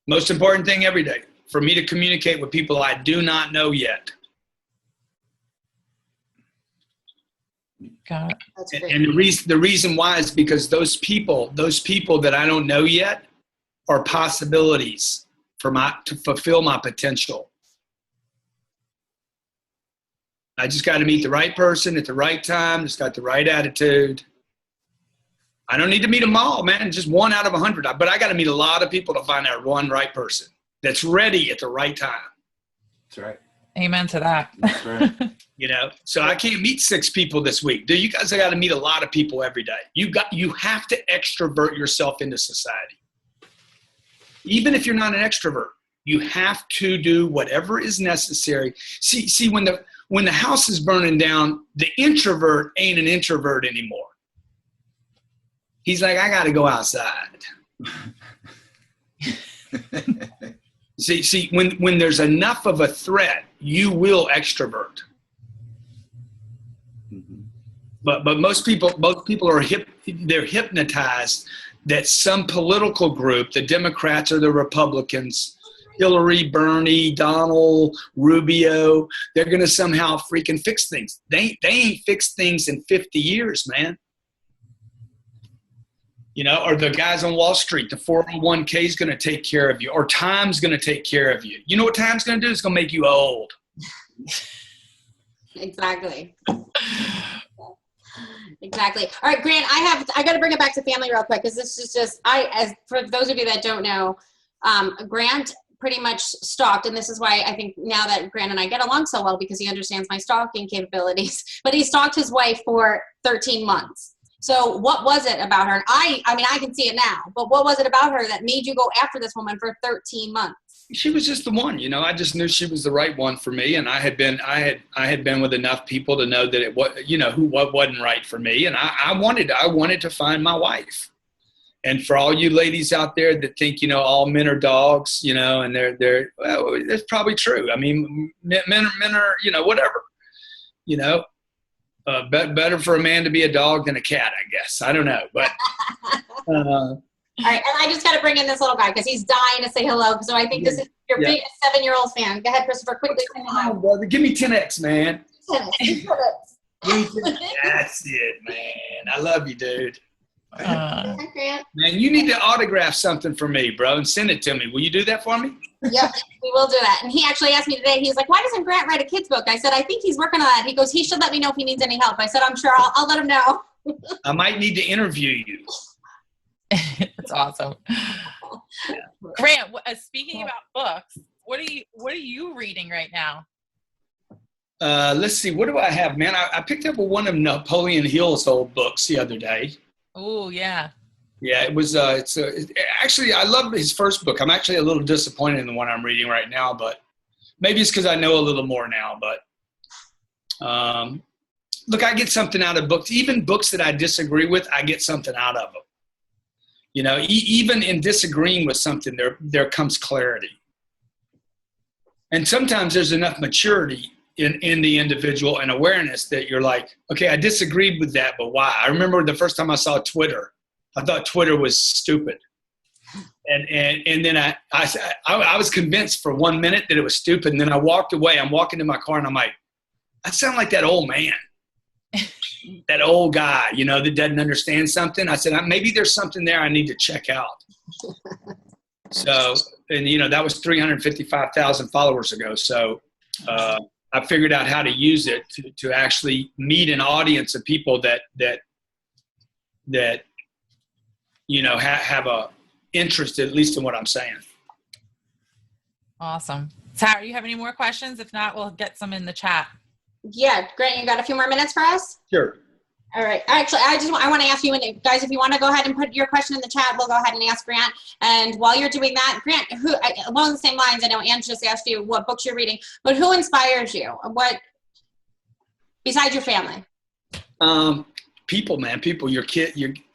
Most important thing every day for me to communicate with people I do not know yet. Got it. And the reason why is because those people that I don't know yet are possibilities to fulfill my potential. I just got to meet the right person at the right time. Just got the right attitude. I don't need to meet them all, man. Just 1 out of 100. But I got to meet a lot of people to find that one right person that's ready at the right time. That's right. Amen to that. That's right. So I can't meet 6 people this week. You guys got to meet a lot of people every day. You have to extrovert yourself into society. Even if you're not an extrovert, you have to do whatever is necessary. See, when the house is burning down, the introvert ain't an introvert anymore. He's like, I got to go outside. See, when there's enough of a threat, you will extrovert. Mhm. But most people are they're hypnotized that some political group, the Democrats or the Republicans, Hillary, Bernie, Donald, Rubio, they're going to somehow freaking fix things. They ain't fixed things in 50 years, man. You know, or the guys on Wall Street, the 401k is going to take care of you, or time's going to take care of you. You know what time's going to do? It's going to make you old. Exactly. Exactly. All right, Grant, I got to bring it back to family real quick, because this is just, as for those of you that don't know, Grant pretty much stalked, and this is why I think now that Grant and I get along so well, because he understands my stalking capabilities, but he stalked his wife for 13 months. So what was it about her? And I mean, I can see it now, but what was it about her that made you go after this woman for 13 months? She was just the one, you know. I just knew she was the right one for me, and I had been with enough people to know that it was, you know, what wasn't right for me, and I wanted to find my wife. And for all you ladies out there that think, you know, all men are dogs, you know, and they're well, that's probably true. I mean, men are, you know, whatever, you know. Better for a man to be a dog than a cat, I guess. I don't know, but. All right, and I just got to bring in this little guy because he's dying to say hello. So I think this is your biggest 7-year-old fan. Go ahead, Christopher, quickly say hello. Brother, give me 10x, man. 10x. That's it, man. I love you, dude. Hi, Grant. Man, you need to autograph something for me, bro, and send it to me. Will you do that for me? Yep, we will do that. And he actually asked me today, he's like, why doesn't Grant write a kid's book? I said, I think he's working on that. He goes, he should let me know if he needs any help. I said, I'm sure I'll let him know. I might need to interview you. That's awesome. Yeah. Grant, speaking about books, what are you reading right now? Let's see. What do I have, man? I picked up one of Napoleon Hill's old books the other day. Oh, yeah. Yeah, it was. Actually, I love his first book. I'm actually a little disappointed in the one I'm reading right now, but maybe it's because I know a little more now. But look, I get something out of books. Even books that I disagree with, I get something out of them. You know, even in disagreeing with something, there comes clarity. And sometimes there's enough maturity in the individual and awareness that you're like, okay, I disagreed with that, but why? I remember the first time I saw Twitter, I thought Twitter was stupid. And then I was convinced for 1 minute that it was stupid. And then I walked away. I'm walking to my car and I'm like, I sound like that old man, that old guy, you know, that doesn't understand something. I said, maybe there's something there I need to check out. So, and you know, that was 355,000 followers ago. So I figured out how to use it to actually meet an audience of people that you know, have a interest, at least in what I'm saying. Awesome. Tara, you have any more questions? If not, we'll get some in the chat. Yeah, Grant, you got a few more minutes for us? Sure. All right. Actually, I want to ask you, guys, if you want to go ahead and put your question in the chat, we'll go ahead and ask Grant. And while you're doing that, Grant, along the same lines, I know Ange just asked you what books you're reading, but who inspires you? What, besides your family? People, man, people, your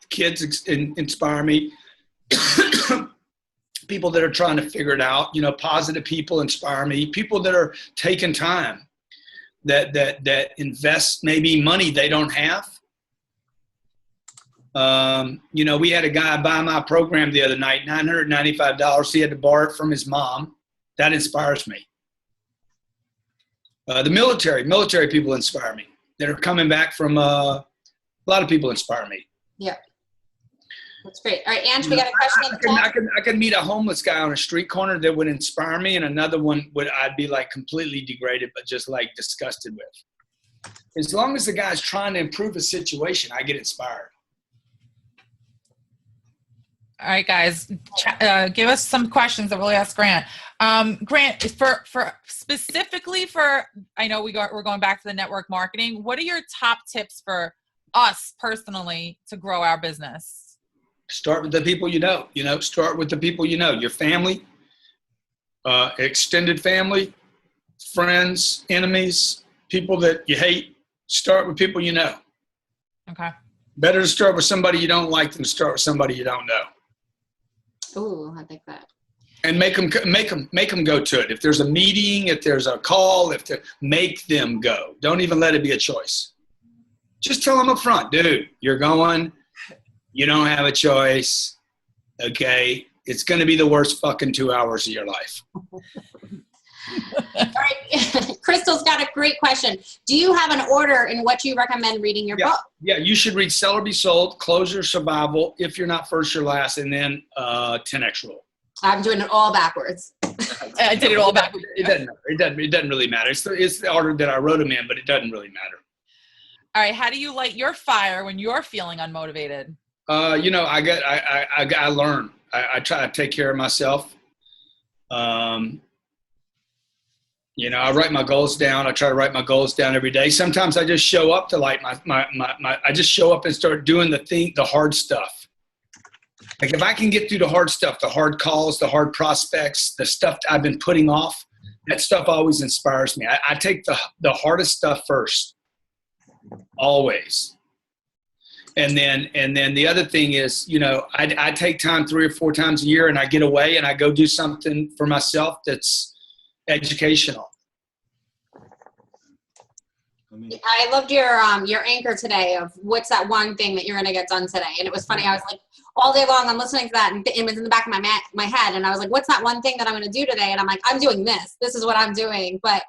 kids inspire me. People that are trying to figure it out, you know, positive people inspire me. People that are taking time, that invest maybe money they don't have. You know, we had a guy buy my program the other night, $995. He had to borrow it from his mom. That inspires me. The military people inspire me. That are coming back from, a lot of people inspire me. Yeah. That's great. All right, Ange, we got a question in the chat. I could meet a homeless guy on a street corner that would inspire me, and another one I'd be like completely degraded, but just like disgusted with. As long as the guy's trying to improve a situation, I get inspired. All right, guys, give us some questions that we'll ask Grant. Grant, for specifically for, I know we're going back to the network marketing. What are your top tips for us personally to grow our business? Start with the people you know. You know, start with the people you know. Your family, extended family, friends, enemies, people that you hate. Start with people you know. Okay. Better to start with somebody you don't like than to start with somebody you don't know. Ooh, I like that. And make them go to it. If there's a meeting, if there's a call, make them go. Don't even let it be a choice. Just tell them up front, dude, you're going. You don't have a choice. Okay, it's going to be the worst fucking 2 hours of your life. All right, Crystal's got a great question. Do you have an order in what you recommend reading your book? Yeah, you should read Sell or Be Sold, Close or Survival, If You're Not First, You're Last, and then 10X Rule. I'm doing it all backwards. I did it all backwards. It doesn't matter. It doesn't really matter. It's the order that I wrote them in, but it doesn't really matter. All right, how do you light your fire when you're feeling unmotivated? I learn. I try to take care of myself. I write my goals down. I try to write my goals down every day. Sometimes I just show up to light I just show up and start doing the hard stuff. Like if I can get through the hard stuff, the hard calls, the hard prospects, the stuff I've been putting off, that stuff always inspires me. I take the hardest stuff first, always. And then the other thing is, I take time 3 or 4 times a year and I get away and I go do something for myself that's educational. I loved your anchor today of what's that one thing that you're going to get done today. And it was funny. I was like, all day long, I'm listening to that and it was in the back of my head. And I was like, what's that one thing that I'm going to do today? And I'm like, I'm doing this. This is what I'm doing. But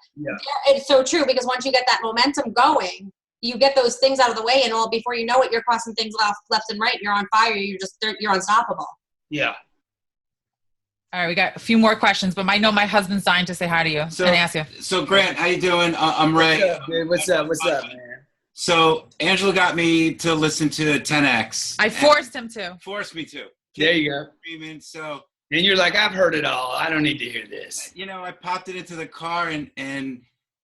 it's so true because once you get that momentum going, you get those things out of the way and before you know it, you're crossing things off left and right. You're on fire. You're unstoppable. Yeah. All right, we got a few more questions, but I know my husband's dying to say hi to you and ask you. So Grant, how you doing? I'm Ray. What's up, dude? What's up, man? So Angela got me to listen to 10X. I forced him to. Forced me to. There you go. So. And you're like, I've heard it all. I don't need to hear this. I popped it into the car and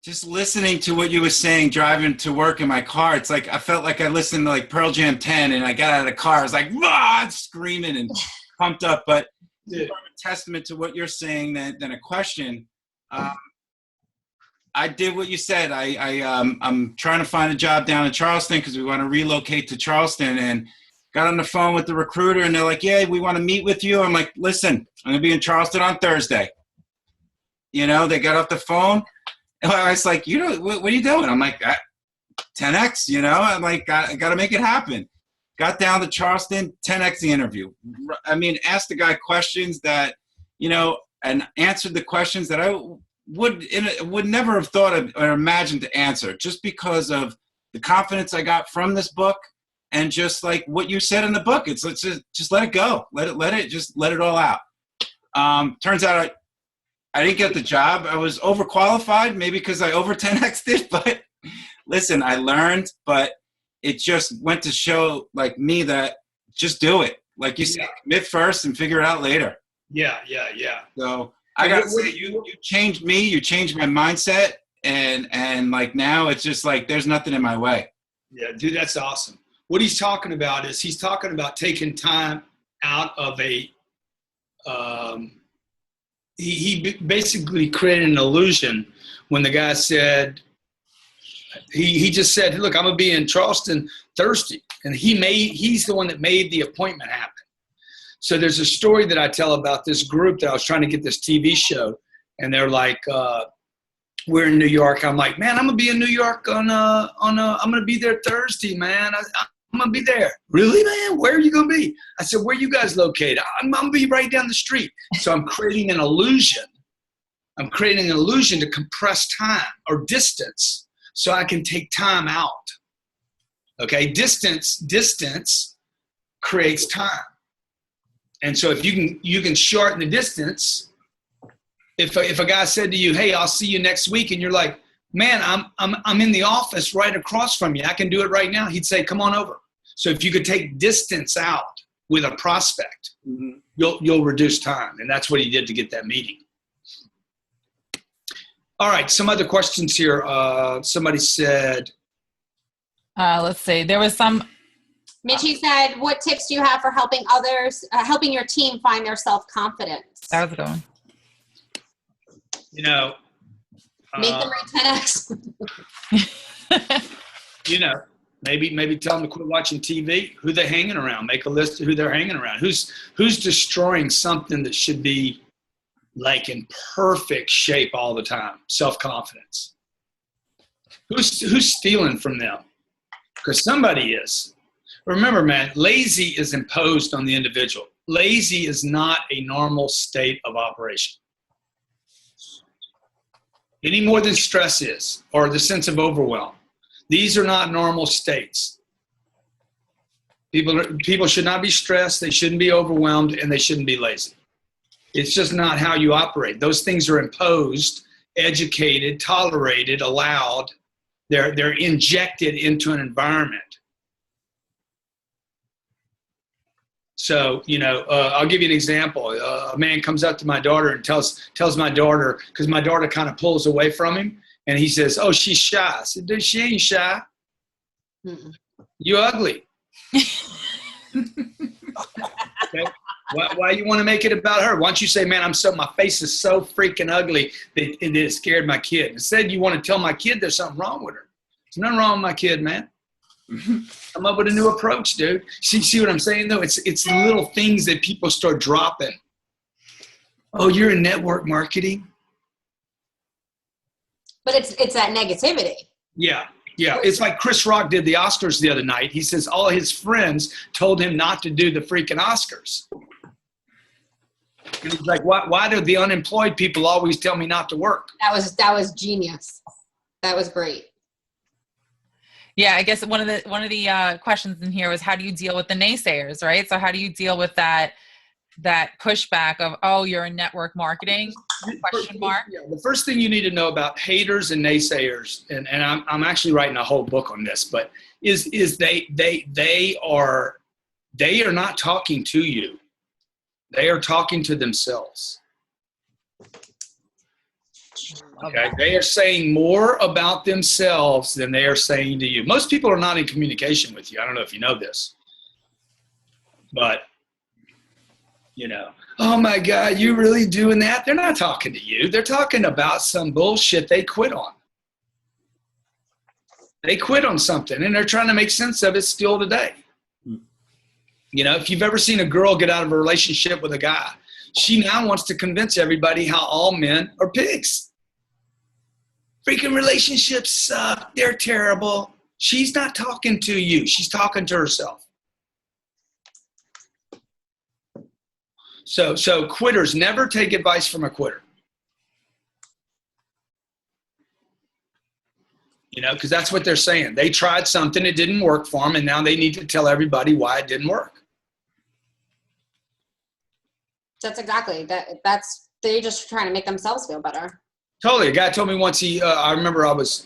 just listening to what you were saying, driving to work in my car, it's like I felt like I listened to like Pearl Jam 10 and I got out of the car. I was like, screaming and pumped up. But it's more of a testament to what you're saying than a question. I did what you said. I'm trying to find a job down in Charleston because we want to relocate to Charleston and got on the phone with the recruiter and they're like, yeah, we want to meet with you. I'm like, listen, I'm going to be in Charleston on Thursday. They got off the phone. And I was like, what are you doing? I'm like, 10X, I'm like, I got to make it happen. Got down to Charleston, 10X the interview. I mean, asked the guy questions that, and answered the questions that I would never have thought of or imagined to answer just because of the confidence I got from this book and just like what you said in the book. It's just let it go. Let it all out. Turns out I didn't get the job. I was overqualified, maybe because I over 10X'd it, but listen, I learned, but it just went to show like me that just do it. Like you said, commit first and figure it out later. Yeah. So I got to say, you changed me, you changed my mindset, and like now it's just like there's nothing in my way. Yeah, dude, that's awesome. What he's talking about is he's talking about taking time out of a he basically created an illusion when the guy said, he just said, look, I'm going to be in Charleston Thursday. And he's the one that made the appointment happen. So there's a story that I tell about this group that I was trying to get this TV show. And they're like, we're in New York. I'm like, man, I'm going to be in New York I'm going to be there Thursday, man. I'm going to be there. Really, man? Where are you going to be? I said, where are you guys located? I'm going to be right down the street. So I'm creating an illusion. I'm creating an illusion to compress time or distance so I can take time out. Okay? Distance creates time. And so if you can shorten the distance, if a guy said to you, hey, I'll see you next week, and you're like, man, I'm in the office right across from you. I can do it right now. He'd say, come on over. So if you could take distance out with a prospect, you'll reduce time. And that's what he did to get that meeting. All right, some other questions here. Somebody said. Let's see. There was some. Mitchie said, what tips do you have for helping others, helping your team find their self-confidence? That was a good one. Make them read 10X. Maybe tell them to quit watching TV. Who they're hanging around. Make a list of who they're hanging around. Who's destroying something that should be like in perfect shape all the time, self-confidence. Who's stealing from them? Because somebody is. Remember, man, lazy is imposed on the individual. Lazy is not a normal state of operation. Any more than stress is, or the sense of overwhelm. These are not normal states. People should not be stressed, they shouldn't be overwhelmed, and they shouldn't be lazy. It's just not how you operate. Those things are imposed, educated, tolerated, allowed. They're injected into an environment. So, I'll give you an example. A man comes up to my daughter and tells my daughter, because my daughter kind of pulls away from him, and he says, "Oh, she's shy." I said, "Dude, she ain't shy. Mm-mm. You ugly." Okay. Why you want to make it about her? Why don't you say, "Man, my face is so freaking ugly that it scared my kid." Instead, you want to tell my kid there's something wrong with her. There's nothing wrong with my kid, man. Come up with a new approach, dude. See what I'm saying, though? It's little things that people start dropping. Oh, you're in network marketing? But it's that negativity. Yeah. It's like Chris Rock did the Oscars the other night. He says all his friends told him not to do the freaking Oscars. And he's like, why do the unemployed people always tell me not to work? That was genius. That was great. Yeah, I guess one of the questions in here was, how do you deal with the naysayers, right? So how do you deal with that pushback of, oh, you're in network marketing? Question mark. Yeah, the first thing you need to know about haters and naysayers, and I'm actually writing a whole book on this, but is they are not talking to you. They are talking to themselves. Okay, they are saying more about themselves than they are saying to you. Most people are not in communication with you. I don't know if you know this, but oh my God, you really doing that? They're not talking to you. They're talking about some bullshit they quit on. They quit on something and they're trying to make sense of it still today. If you've ever seen a girl get out of a relationship with a guy, she now wants to convince everybody how all men are pigs. Freaking relationships suck. They're terrible. She's not talking to you. She's talking to herself. So quitters never take advice from a quitter. Because that's what they're saying. They tried something, it didn't work for them, and now they need to tell everybody why it didn't work. That's exactly they're just trying to make themselves feel better. Totally. A guy told me once I remember it was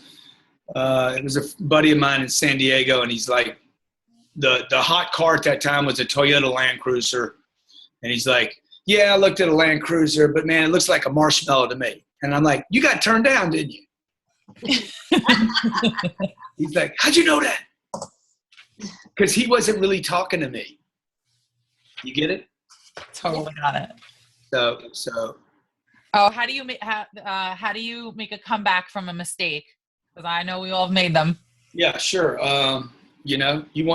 a buddy of mine in San Diego, and he's like, the hot car at that time was a Toyota Land Cruiser. And he's like, yeah, I looked at a Land Cruiser, but man, it looks like a marshmallow to me. And I'm like, you got turned down, didn't you? He's like, how'd you know that? Because he wasn't really talking to me. You get it? Totally got it. So. Oh, how do you make a comeback from a mistake? Because I know we all have made them. Yeah, sure. You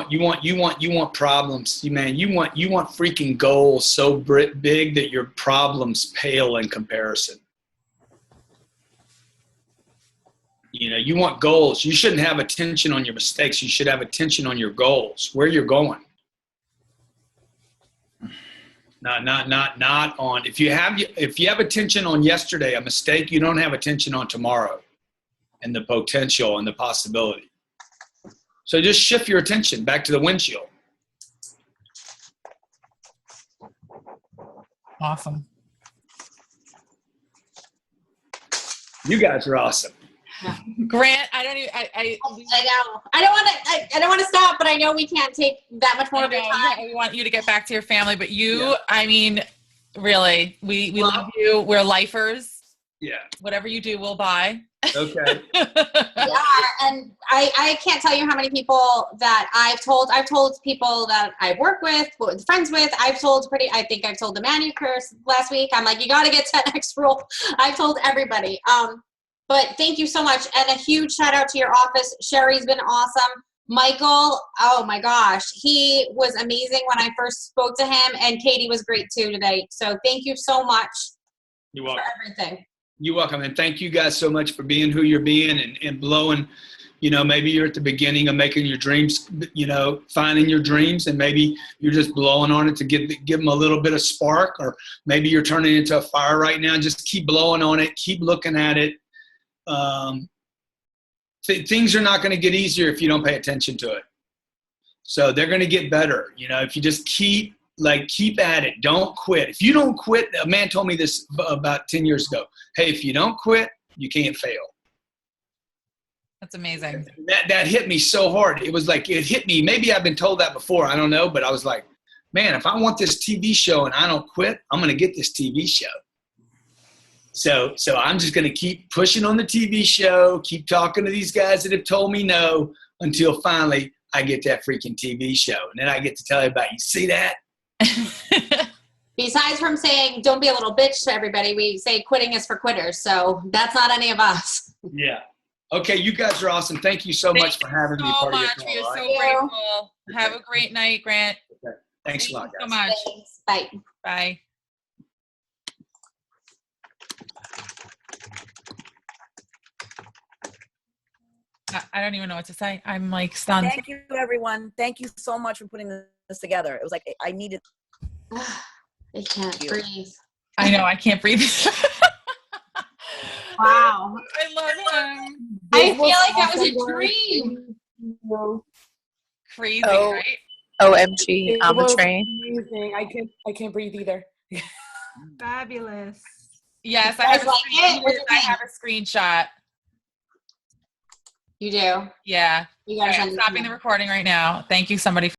want problems, man. You want freaking goals so big that your problems pale in comparison. You want goals. You shouldn't have attention on your mistakes. You should have attention on your goals, where you're going. Not on. If you have attention on yesterday, a mistake, you don't have attention on tomorrow and the potential and the possibility. So just shift your attention back to the windshield. Awesome. You guys are awesome. Grant, I know. I don't want to stop, but I know we can't take that much more of your time. We want you to get back to your family, but I mean, really, we love you. We're lifers. Yeah. Whatever you do, we'll buy. Okay. Yeah, and I can't tell you how many people that I've told people that I work with, friends with. I think I've told the manicurist last week. I'm like, you got to get 10X rule. I've told everybody. But thank you so much. And a huge shout out to your office. Sherry's been awesome. Michael, oh my gosh, he was amazing when I first spoke to him, and Katie was great too today. So thank you so much. You're welcome. for everything. You're welcome. And thank you guys so much for being who you're being and blowing. You know, maybe you're at the beginning of making your dreams, you know, finding your dreams, and maybe you're just blowing on it to give them a little bit of spark, or maybe you're turning into a fire right now. Just keep blowing on it. Keep looking at it. Things are not going to get easier if you don't pay attention to it. So they're going to get better. You know, if you just keep at it. Don't quit. If you don't quit, a man told me this about 10 years ago. Hey, if you don't quit, you can't fail. That's amazing. That hit me so hard. It was like, it hit me. Maybe I've been told that before. I don't know. But I was like, man, if I want this TV show and I don't quit, I'm going to get this TV show. So I'm just going to keep pushing on the TV show, keep talking to these guys that have told me no, until finally I get that freaking TV show. And then I get to tell everybody, you see that? Besides from saying, don't be a little bitch to everybody, we say quitting is for quitters. So that's not any of us. Yeah. Okay, you guys are awesome. Thank you so much for having me. So much. We are so grateful. Have a great night, Grant. Okay. Thanks a lot, guys. So much. Thanks. Bye. Bye. I don't even know what to say. I'm like stunned. Thank you, everyone. Thank you so much for putting this together. It was like I needed. I can't breathe. I know. I can't breathe. Wow. I love him. I feel like that was a dream. Crazy, Oh. right? OMG on the train. Amazing. I can't breathe either. Fabulous. Yes, I was like, yeah, what do you I think? have a screenshot. You do. Yeah. You All gotta right, send I'm it to stopping me. the recording right now. Thank you, somebody.